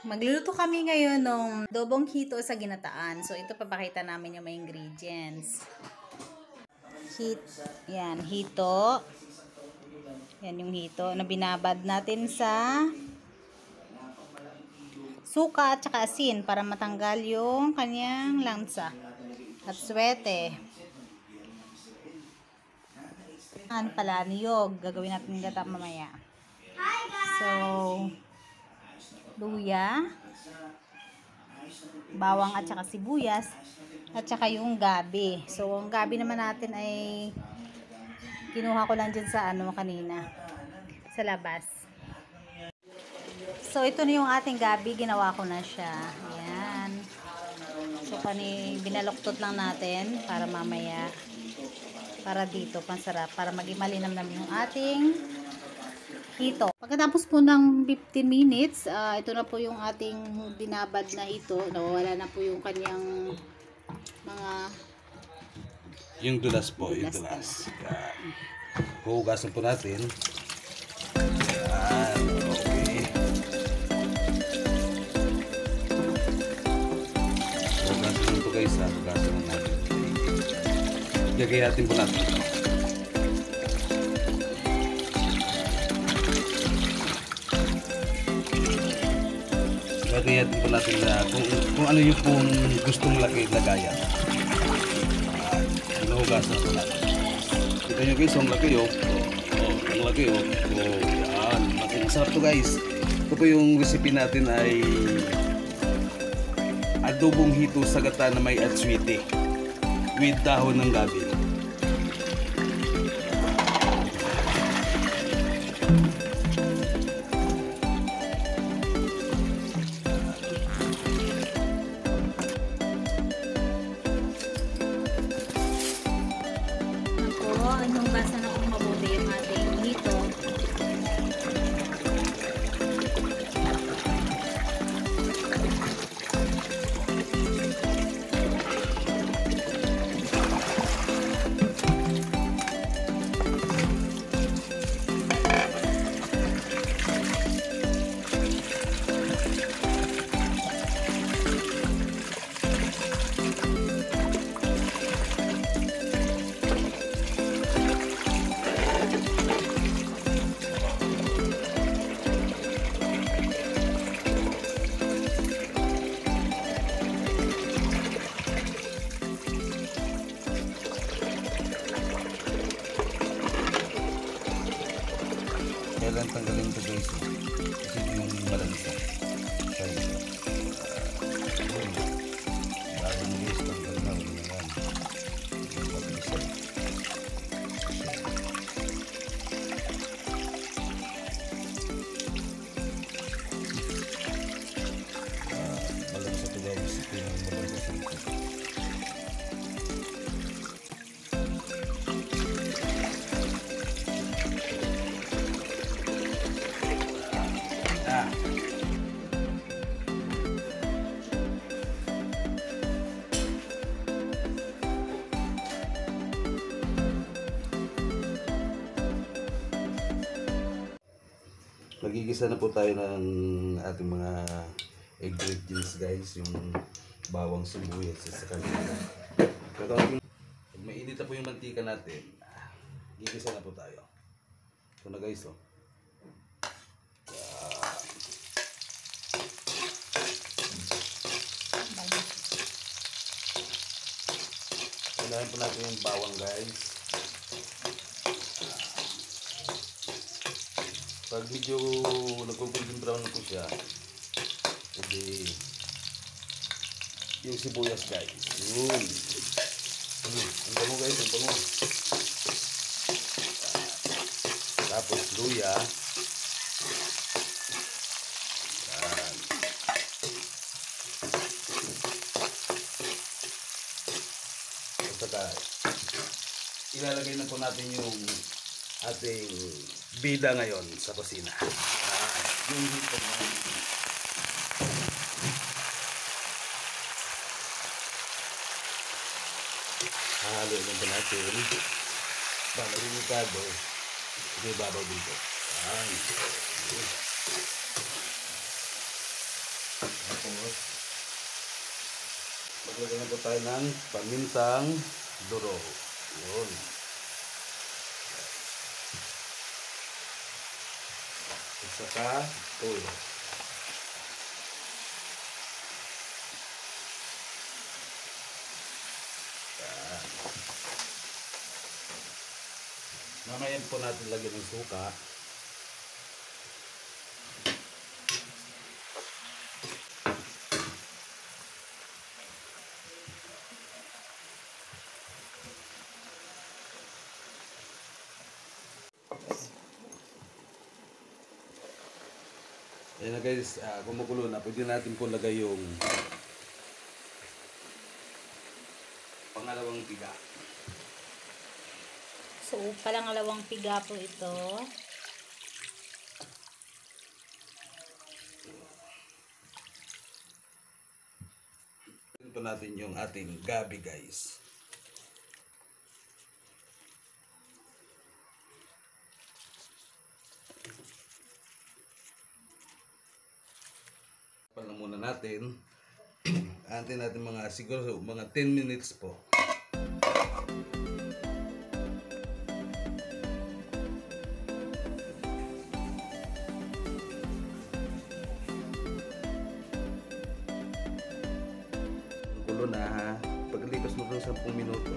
Magluluto kami ngayon ng dobong hito sa ginataan. So, ito papakita namin yung mga ingredients. Yan, hito. Yan yung hito na binabad natin sa suka at saka asin para matanggal yung kanyang lansa at swete. Ano pala, niyog. Gagawin natin yung gata mamaya. So, luya, bawang at saka sibuyas, at saka yung gabi. So, ang gabi naman natin ay kinuha ko lang dyan sa kanina, sa labas. So, ito na yung ating gabi. Ginawa ko na siya. Ayan. So, binaluktot lang natin para mamaya, para dito, pansarap, para maging malinam naman yung ating hito. Pagkatapos po ng 15 minutes, ito na po yung ating binabad na hito. Nawawala na po yung kanyang mga yung dulas po, yung dulas. Huhugasan po natin. Yan, okay. Huhugasan po guys, huhugasan po natin. Gagayatin po natin. Gagayatin po natin na kung ano yung pong gustong lagayan. Hinuhugasan po natin. Kita nyo guys, ang laki oh. Ang laki oh. Yan. Masarap to guys. Ito po yung recipe natin ay adobong hito sa gata na may atswite with dahon ng gabi. Hinugasan na kung mabuti yung ating hito. Kailan tanggalin ito guys kasi yung malansa kaya bago mo guys tanggal na yan malansa ito guys ito yung malansa ito. Magigisa na po tayo ng ating mga ingredients guys, yung bawang, sibuyas sa kanila. Pero pag mainit na po yung mantika natin, gigisa na po tayo. Ito na guys oh. Unahin po natin yung bawang guys. Pag medyo nagko-golden brown na po siya, hindi yung sibuyas guys. Yun. Ang bango guys, ang bango. Tapos luya. Yan. At saka ilalagay na po natin yung ating bida ngayon sa kusina. Yung hito na. Hahalo na ba natin para delikado ito ibabaw dito. Lagyan na po tayo ng pamintang durog. Yun. At saka tuyo. Mamaya po natin lagyan ng suka. Ayan na guys, kumukulo na. Pwede natin po lagay yung pangalawang piga. So, palangalawang piga po ito. Tignan po natin yung ating gabi guys. Pala muna natin. Antin natin mga siguro mga 10 minutes po. Kulo na ha. Paglipas mo ng 10 minuto.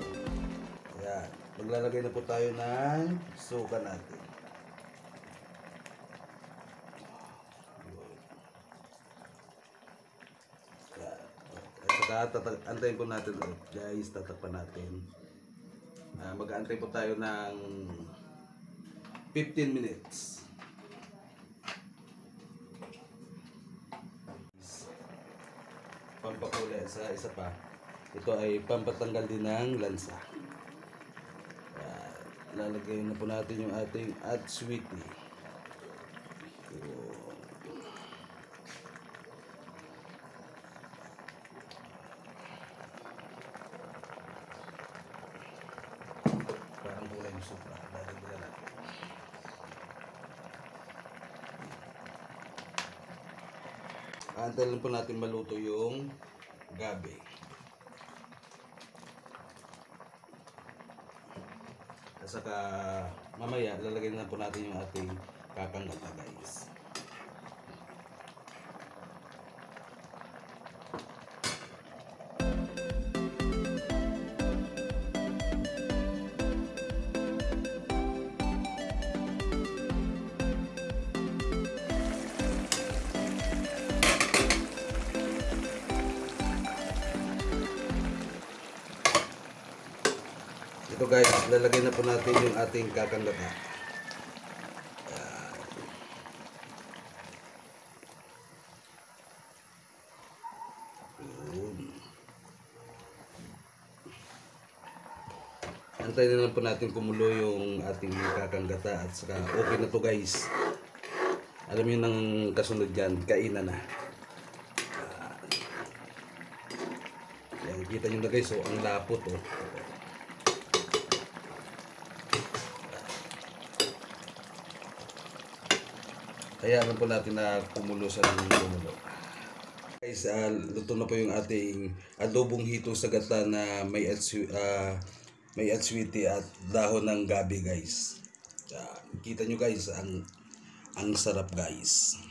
Ayan. Maglalagay na po tayo ng suka natin. Antayin po natin guys, tatakpan natin. Mag-aantay po tayo ng 15 minutes. Pampakuli sa isa pa. Ito ay pampatanggal din ng lansa. Lalagay na po natin yung ating atswiti. Supra, dadagdagan natin. Antayin lang po natin maluto yung gabi. At saka mamaya lalagay na po natin yung ating kakanggata guys. Ito guys, lalagay na po natin yung ating kakanggata. Antayin na lang po natin kumulo yung ating kakanggata at saka okay na to guys. Alam niyo nang kasunod dyan, kainan na. Yan, kita nyo na guys, so ang lapot oh. Hayaan po natin na kumulo sa kumulo. Guys, luto na po yung ating adobong hito sa gata na may atswiti at dahon ng gabi guys. Kita nyo guys, ang sarap guys.